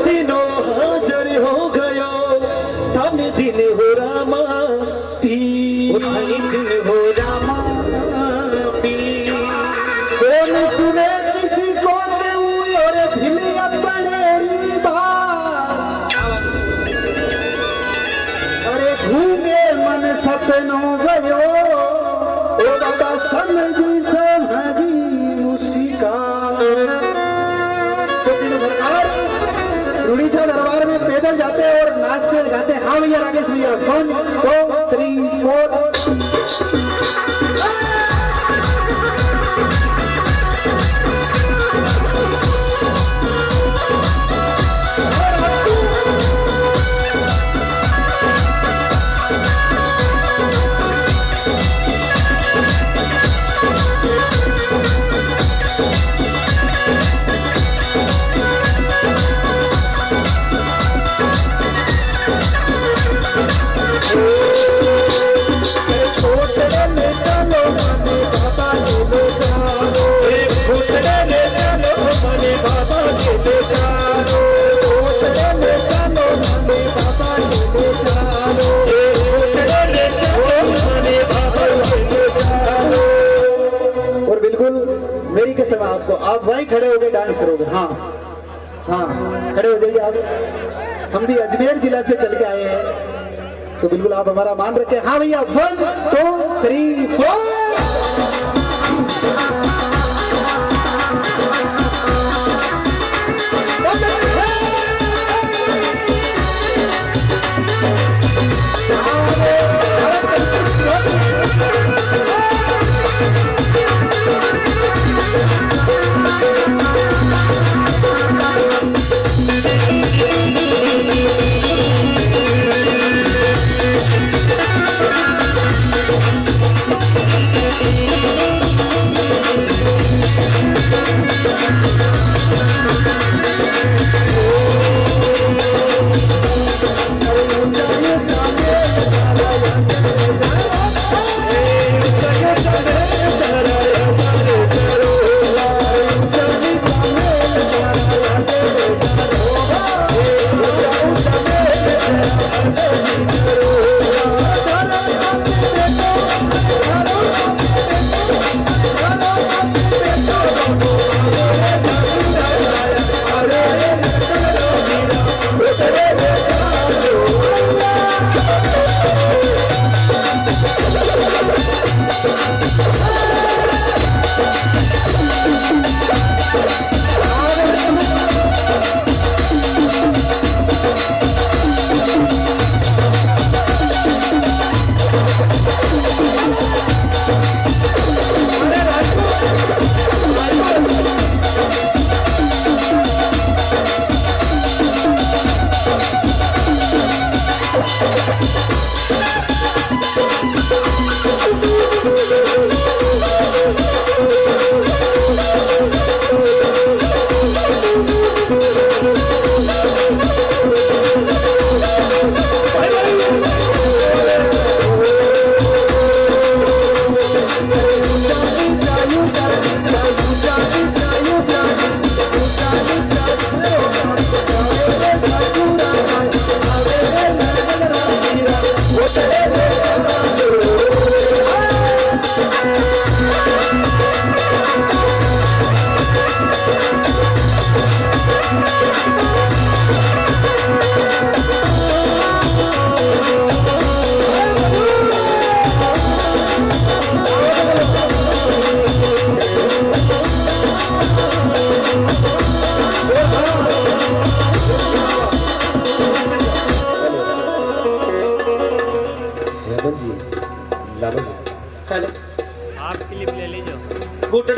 दिनो हाजर हो गयो तन दिन हो रामा पी दिन हो रामा पी कौन सुने किसी को और भिल अपने बात अरे घूमे मन सपनों गयो ओ बाबा समझी मुशिका तो सरकार रुड़ीचा दरबार में पैदल जाते हैं और नाचते गाते। हाँ भैया राकेश भैया 1 2 3 4 आपको आप वहीं खड़े हो गए डांस करोगे। हाँ हाँ खड़े हो जाइए आप। हम भी अजमेर जिला से चल के आए हैं तो बिल्कुल आप हमारा मान रखें। हाँ भैया 1 2 3 4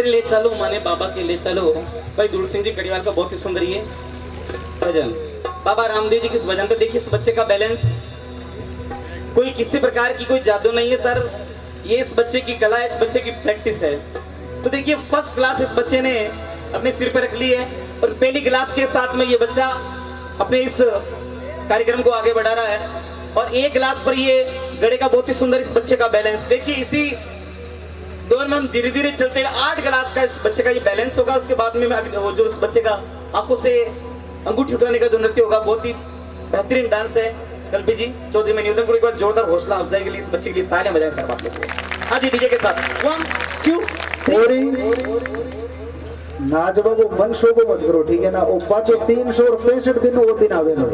ले चलो माने बाबा के ले चलो। भाई दूर सिंह जी कड़ीवाल का बहुत ही सुंदर ये भजन बाबा रामदेव जी के इस भजन पे देखिए इस बच्चे का बैलेंस कोई किसी प्रकार की कोई जादू नहीं है सर, ये इस बच्चे की कला है, इस बच्चे की प्रैक्टिस है। तो देखिए फर्स्ट क्लास इस बच्चे ने अपने सिर पर रख ली है और पहली क्लास के साथ में ये बच्चा अपने इस कार्यक्रम को आगे बढ़ा रहा है और एक क्लास पर ये गड़े का बहुत ही सुंदर इस बच्चे का बैलेंस देखिए। इसी दौर में हम धीरे धीरे चलते 8 क्लास का इस बच्चे का ये बैलेंस होगा। उसके बाद में वो जो इस बच्चे का आंखों से अंगूठी उठाने का जो नृत्य होगा बहुत ही बेहतरीन डांस है। कल्पी जी चौधरी मैं निवेदन करूँ एक बार जोरदार हौसला अफजाई के लिए इस बच्चे के लिए तालियां बजाएं सर बाप लोग। हाँ जी डीजे के साथ 1 2 थोड़ी नाचबा को मन शो को मत करो, ठीक है ना। वो पाँचों 365 दिन वो दिन आवे लो।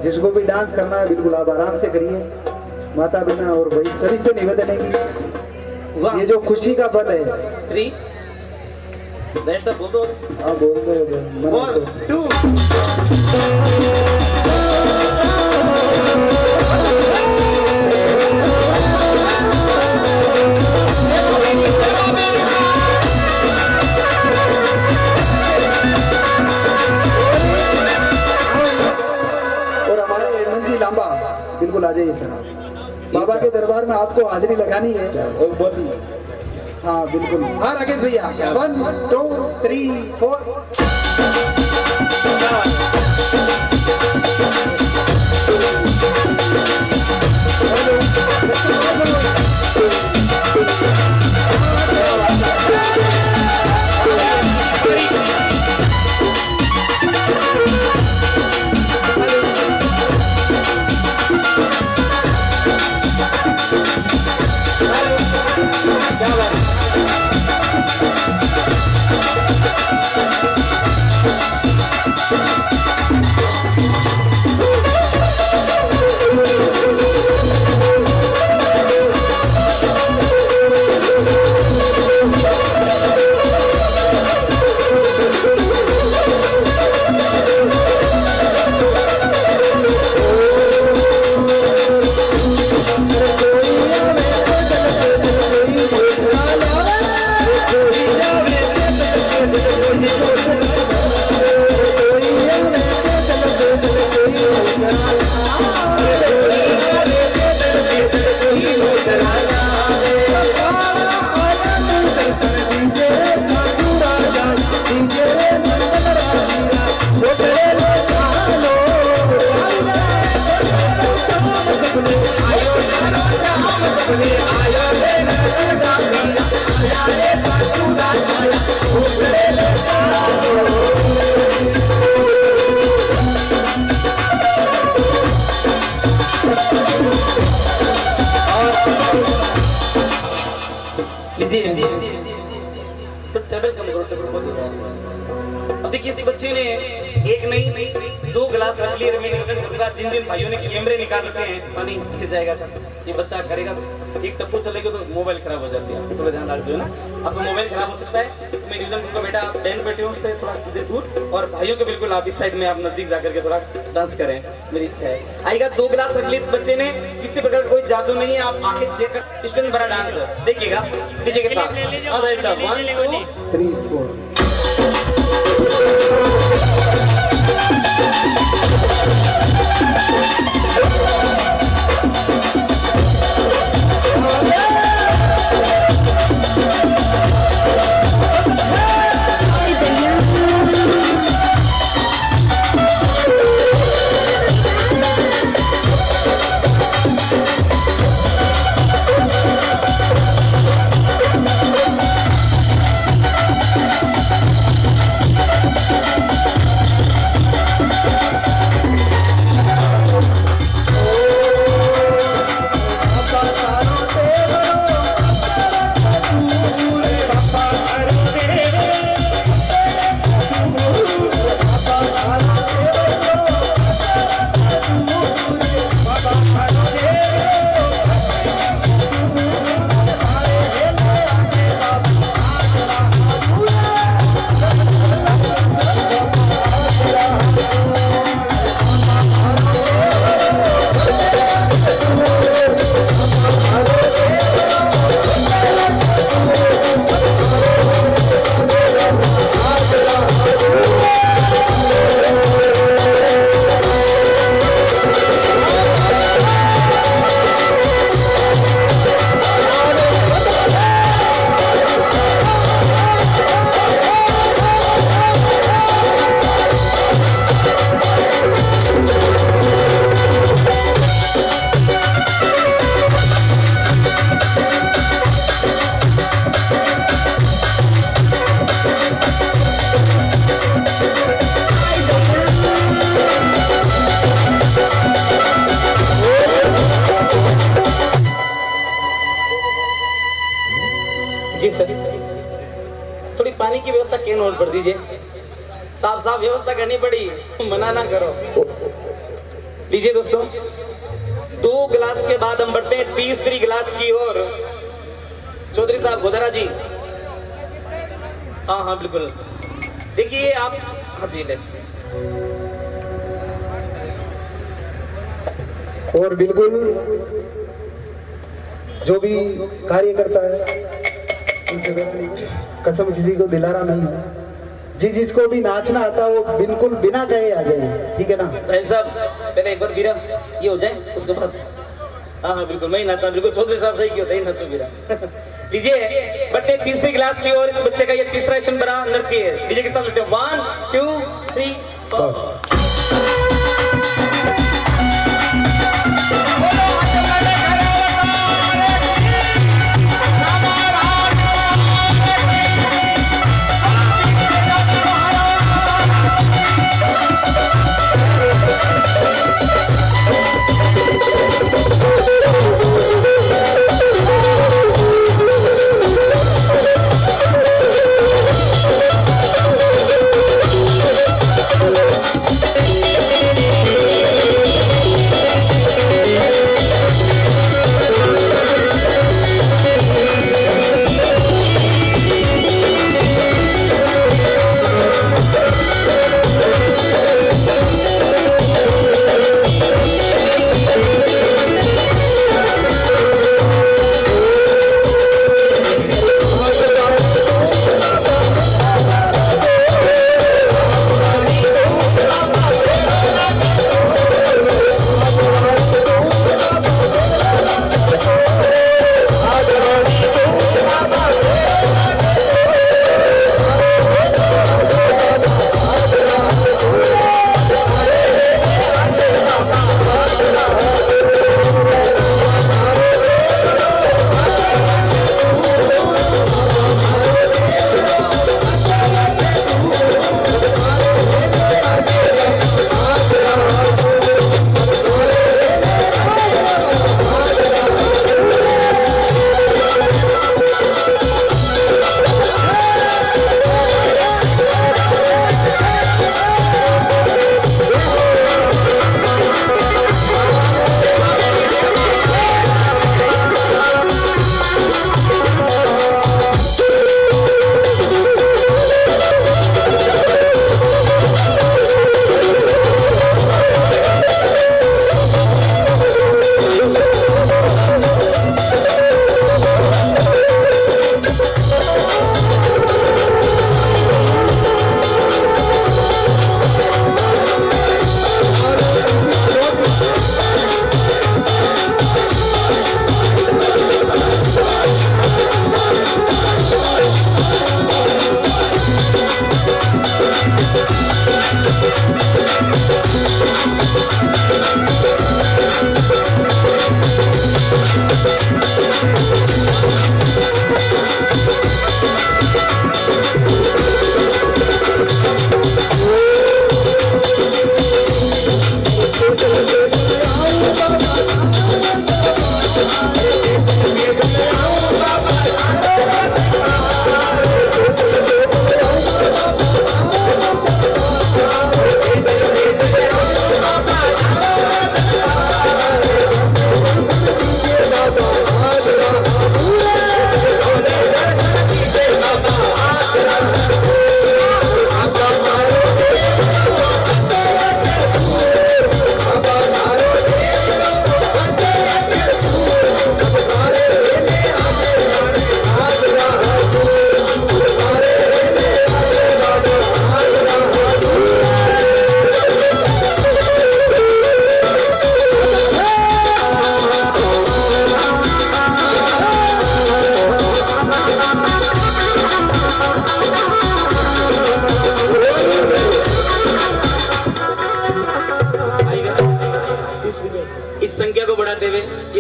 जिसको भी डांस करना है बिल्कुल आप आराम से करिए। माता बिना और भाई सभी से निवेदन है कि ये जो खुशी का पल है 3 दैट्स अ बोल दो। हाँ बोल दो 1 2 बिल्कुल आ जाइए सर। बाबा के दरबार में आपको हाजिरी लगानी है। हाँ बिल्कुल। हाँ राकेश भैया 1 2 3 4 अब देखिए इस बच्चे ने एक नहीं 2 गिलास रख लिए। जिन जिन भाइयों ने कैमरे निकाल रखे हैं पानी गिर जाएगा सर। ये बच्चा करेगा तो एक टप्पू चलेगा तो मोबाइल खराब हो जाती है। आप थोड़ा ध्यान रखते हो ना, आपका मोबाइल खराब हो सकता है। तो मैं निवेदन करूंगा बेटा आप बहन बेटियों से थोड़ा दूर और भाइयों के बिल्कुल आप इस साइड में आप नजदीक जाकर के थोड़ा डांस करें, मेरी इच्छा है। आएगा 2 गिलास रख लिए इस बच्चे ने। किसी प्रकार कोई जादू नहीं है, आप आके चेक कर। स्टूडेंट बड़ा डांस देखिएगा डीजे के साथ। 1 2 3 4 वाकई नोट पढ़ दीजिए, साफ साफ व्यवस्था करनी पड़ी, मना ना करो। लीजिए दोस्तों, 2 गिलास के बाद हम बढ़ते हैं तीसरी गिलास की ओर। चौधरी साहब गोदारा जी, हाँ हाँ बिल्कुल, देखिए आप, हाँ जी ले। और बिल्कुल जो भी कार्य करता है उनसे कसम किसी को दिलाना नहीं है, जिसको भी नाचना आता है वो बिल्कुल बिना कहे आ जाए, ठीक है ना? राहिल साहब पहले एक बार बीरा ये हो जाए, उसके बाद हाँ हाँ बिल्कुल मैं ही नाचा, बिल्कुल चौधरी साहब सही क्यों होता है, नाचो बीरा। लीजिए बट्टे तीसरी क्लास की ओर, इस बच्चे का ये तीसरा स्टन बना नृत्य है। डीजे के साथ लेते हैं 1 2 3 4।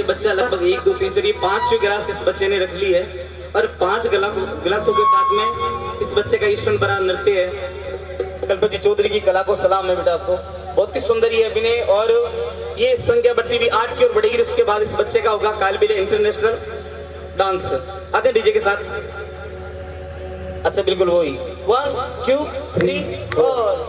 बच्चा लगभग 1 2 3 4 5 गिलास इस बच्चे ने रख ली है और 5 गिलासों के साथ में इस बच्चे का ईश्वर बड़ा नृत्य है। कल्पति चौधरी की कला को सलाम है बेटा आपको, बहुत ही सुंदर ये अभिनय। और ये संख्या बढ़ती हुई 8 की ओर बढ़ेगी। उसके बाद इस बच्चे का होगा कालबिले इंटरनेशनल डांस। आते डीजे के साथ। अच्छा बिल्कुल वही 1 2 3 4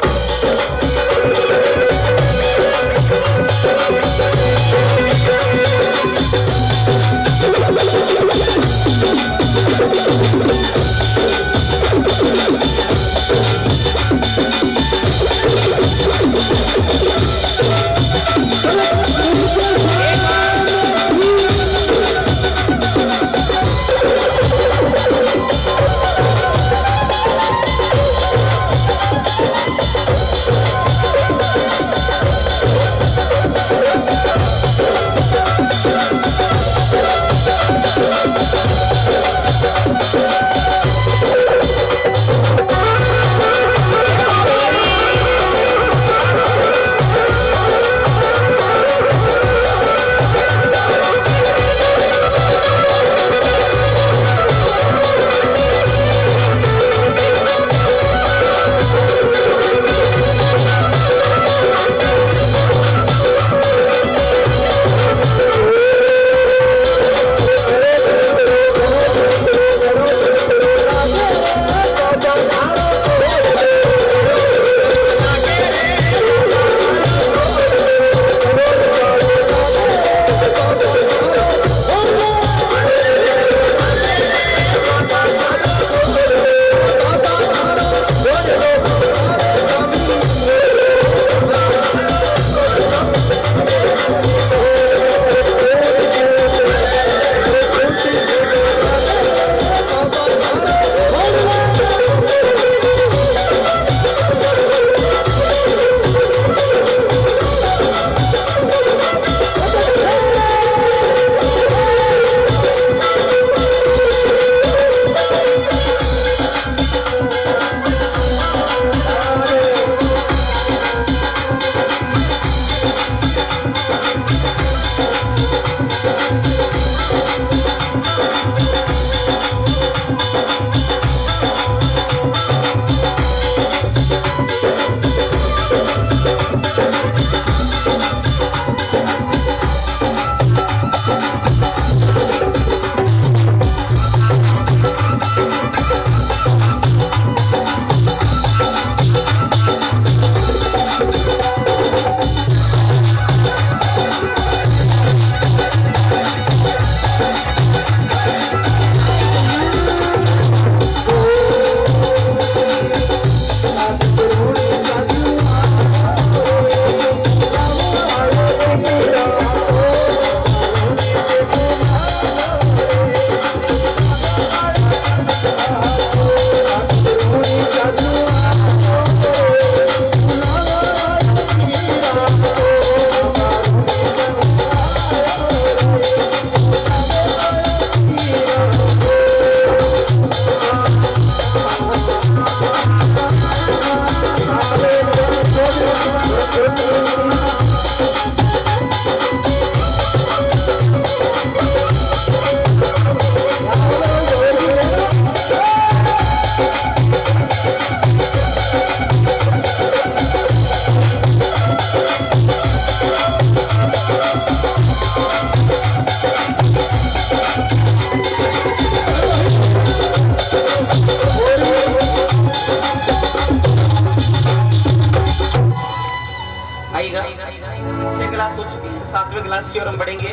सातवें क्लास की ओर हम बढ़ेंगे।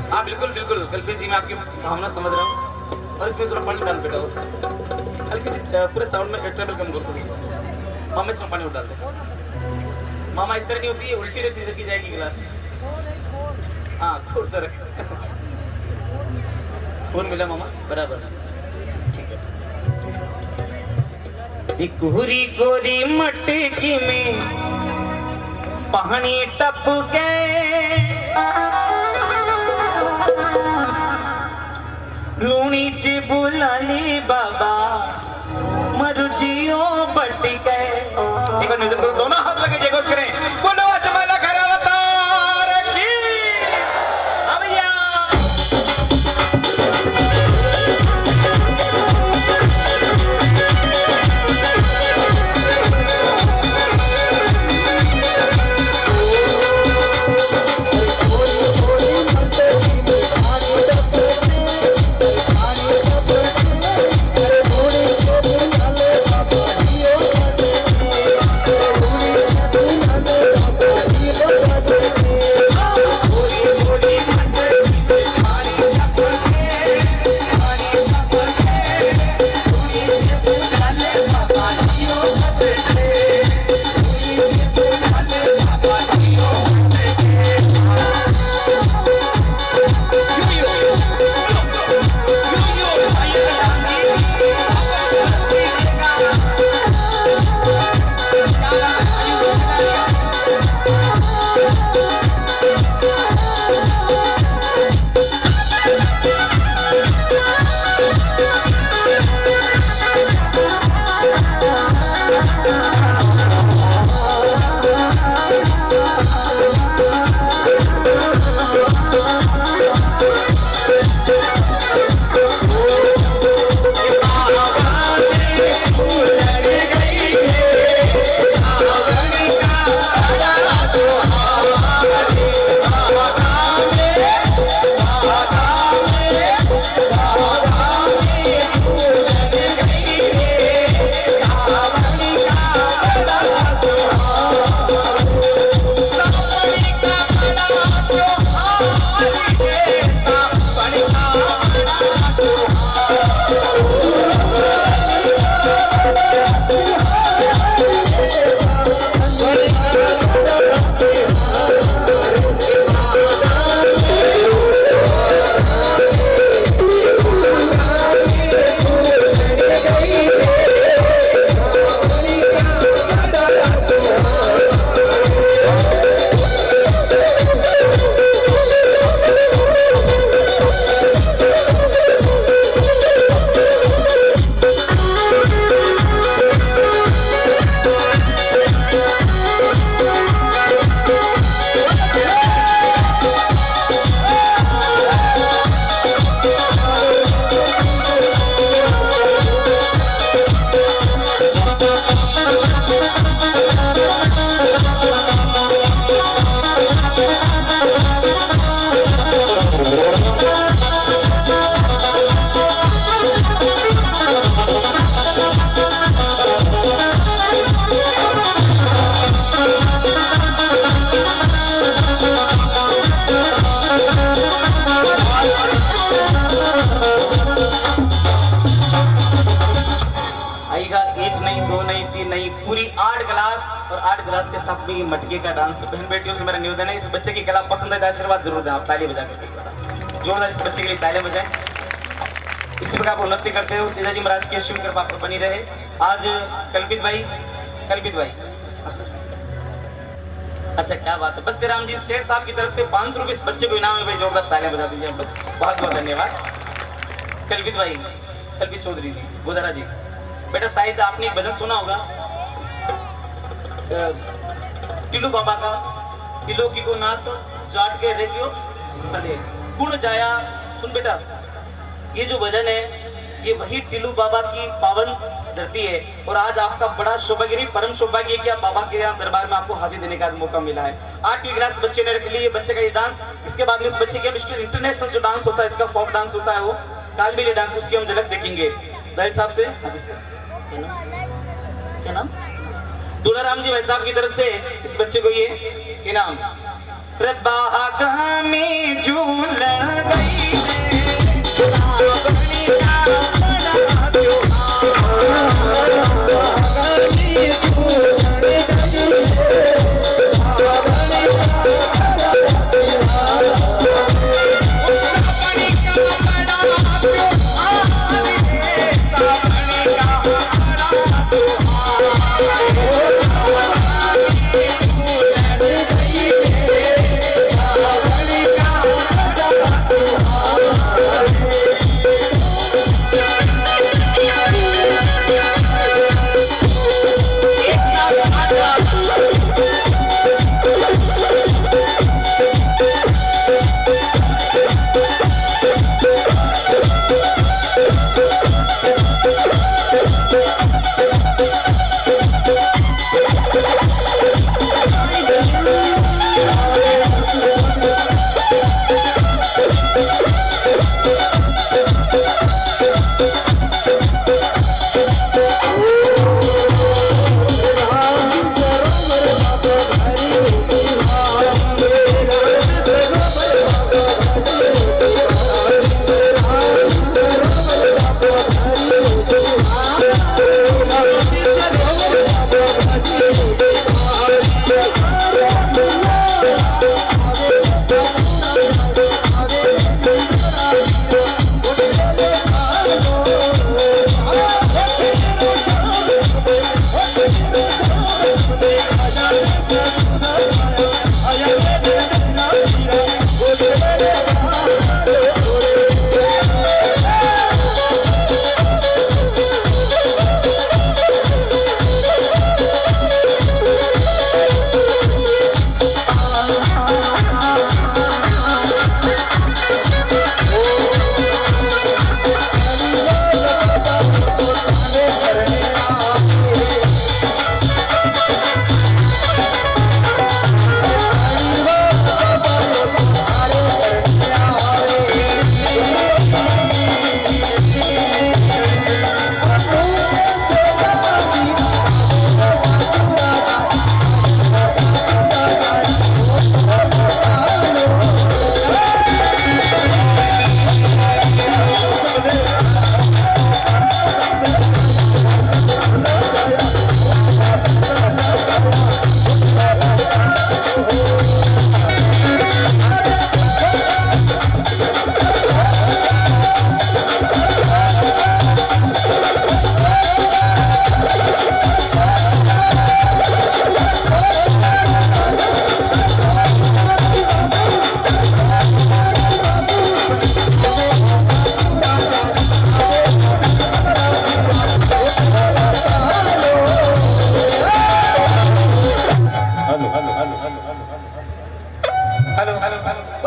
हाँ बिल्कुल बिल्कुल कल्पित जी, मैं आपकी भावना समझ रहा हूँ और इसमें थोड़ा पानी डाल बेटा, हल्की सी पूरे साउंड में ट्रेबल कम कर दो। मामा इसमें पानी डाल दे। मामा इस तरह की होती है, उल्टी रखी जाएगी गिलास। हाँ खूब सा रख। फोन मिला मामा बराबर, ठीक है। एक गोरी गोरी मटकी में पानी टप गए, लूणी च बुला ली बाबा मरु जियो बट गए। एक बार म्यूजिक करो, दोनों हाथ लगे जयघोष करें, बोलो अजमला खरा अवतार की। हाँ भैया के साथ भी मटके का डांस। बहन बेटियों से मेरा निवेदन है, इस बच्चे की कला पसंद है तो आशीर्वाद जरूर दें। आप ताली बजा कर जोरदार इस बच्चे के लिए ताली बजाएं। इसी प्रकार आप उन्नति करते हो। तेजा जी महाराज की अशीम कृपा पर बनी रहे। आज कल्पित भाई अच्छा क्या बात है। बस राम जी शेर साहब की तरफ से 500 रुपए इस बच्चे को इनाम है भाई, जोरदार तालियां बजा दीजिए। बहुत बहुत धन्यवाद कल्पित भाई, कल्पित चौधरी जी, गोदरा जी। बेटा शायद आपने एक भजन सुना होगा टिल्लू बाबा का, तिलो की को नाथ जाट के रेगियो सदे गुण जाया। सुन बेटा, ये जो भजन है ये वही टिल्लू बाबा की पावन धरती है। और आज आपका बड़ा सौभाग्य, परम सौभाग्य कि आप बाबा के यहाँ दरबार में आपको हाजिर देने का मौका मिला है। 8वीं क्लास बच्चे ने रख ली, बच्चे का ये डांस। इसके बाद में इस बच्चे के इंटरनेशनल जो डांस होता है, इसका फोक डांस होता है, वो कालबेली डांस, उसकी हम झलक देखेंगे भाई साहब से। हाँ जी सर, क्या नाम? दुलाराम जी भाई साहब की तरफ से इस बच्चे को ये इनाम। रब्बा में झूल गई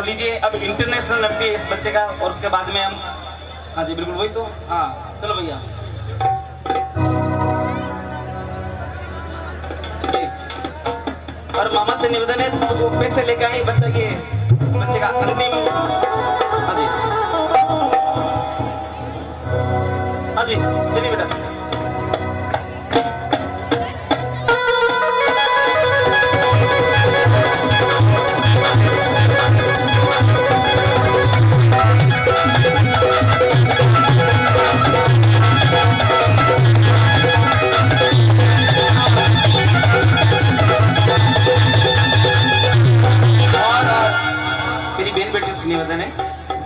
और लीजिए अब इंटरनेशनल लगती है इस बच्चे का, और उसके बाद में हम, हाँ जी बिल्कुल वही तो, हाँ चलो भैया और मामा से निवेदन है तो जो पैसे लेकर आए बच्चा के, इस बच्चे का अंतिम, हाँ जी हाँ जी चलिए बेटा। निवेदन है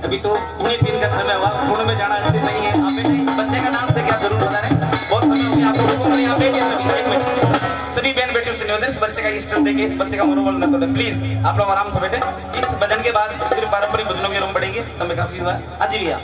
अभी तो पूरे दिन का समय हुआ, पूर्ण में जाना अच्छे नहीं है। आप इस बच्चे का नाम से क्या जरूर बता रहे, बहुत समय हो गया आप लोगों को, यहाँ बैठिए सभी, एक मिनट सभी बहन बेटियों से निवेदन, इस बच्चे का इष्ट देखे, इस बच्चे का मनोबल न तोड़े प्लीज, आप लोग आराम से बैठे। इस भजन के बाद फिर पारंपरिक भजनों के रूम बढ़ेंगे, समय काफी हुआ। हाँ जी भैया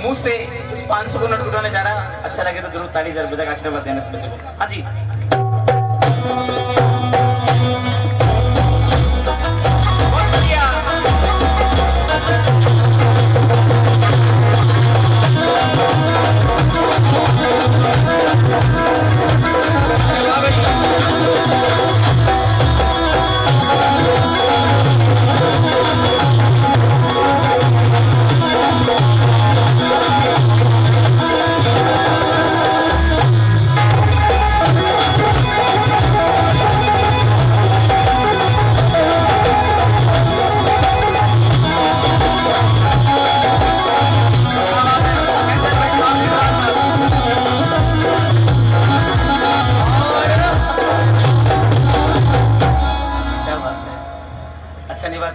मुंह से 500 को नोट उठाने जा रहा, अच्छा लगे तो जरूर ताली जरूर बजा के आशीर्वाद देना इस बच्चे को। हाँ जी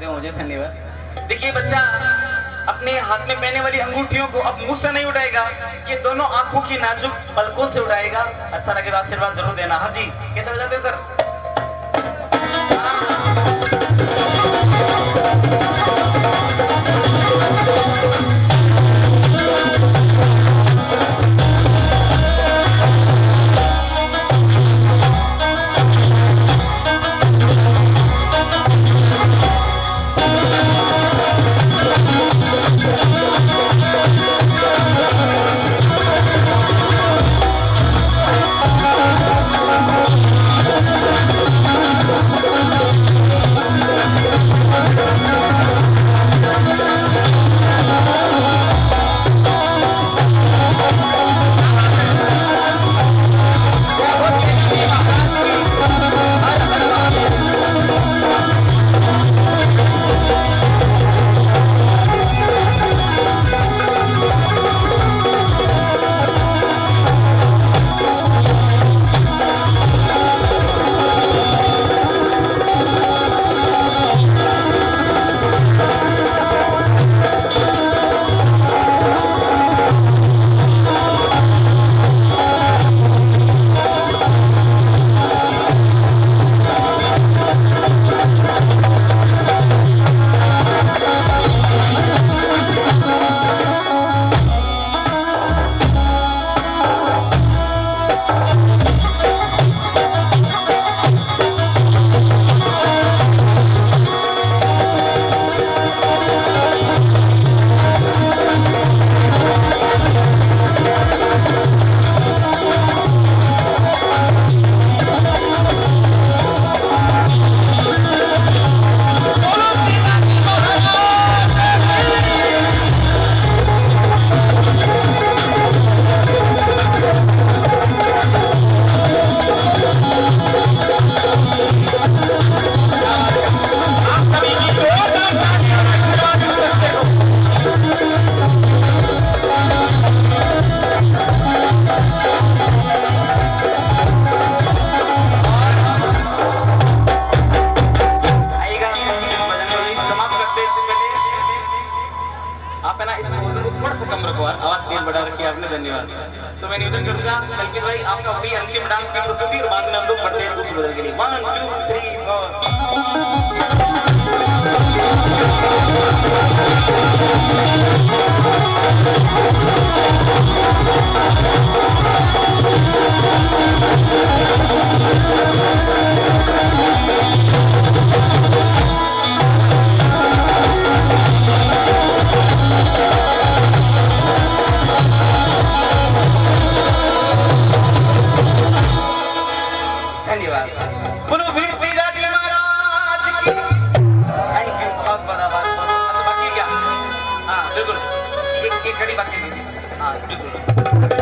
मुझे धन्यवाद। देखिए बच्चा अपने हाथ में पहनने वाली अंगूठियों को अब मुंह से नहीं उठाएगा, ये दोनों आंखों की नाजुक पलकों से उठाएगा। अच्छा लगे तो आशीर्वाद जरूर देना। हाँ जी कैसे बजाते सर? आप है ना इस वजन को थोड़ा सा कम रखो, आवाज तेज बढ़ा रखी है आपने, धन्यवाद। तो मैं निवेदन करूंगा कल्कित भाई आपका वही अंतिम डांस की प्रस्तुति और बाद में हम लोग बढ़ते हैं दूसरे बदल के लिए। 1 2 3 धन्यवाद। बोलो वीर पीराज महाराज की। थैंक यू, बहुत बहुत। अच्छा बाकी क्या? हाँ बिल्कुल, एक कड़ी बाकी हाँ बिल्कुल।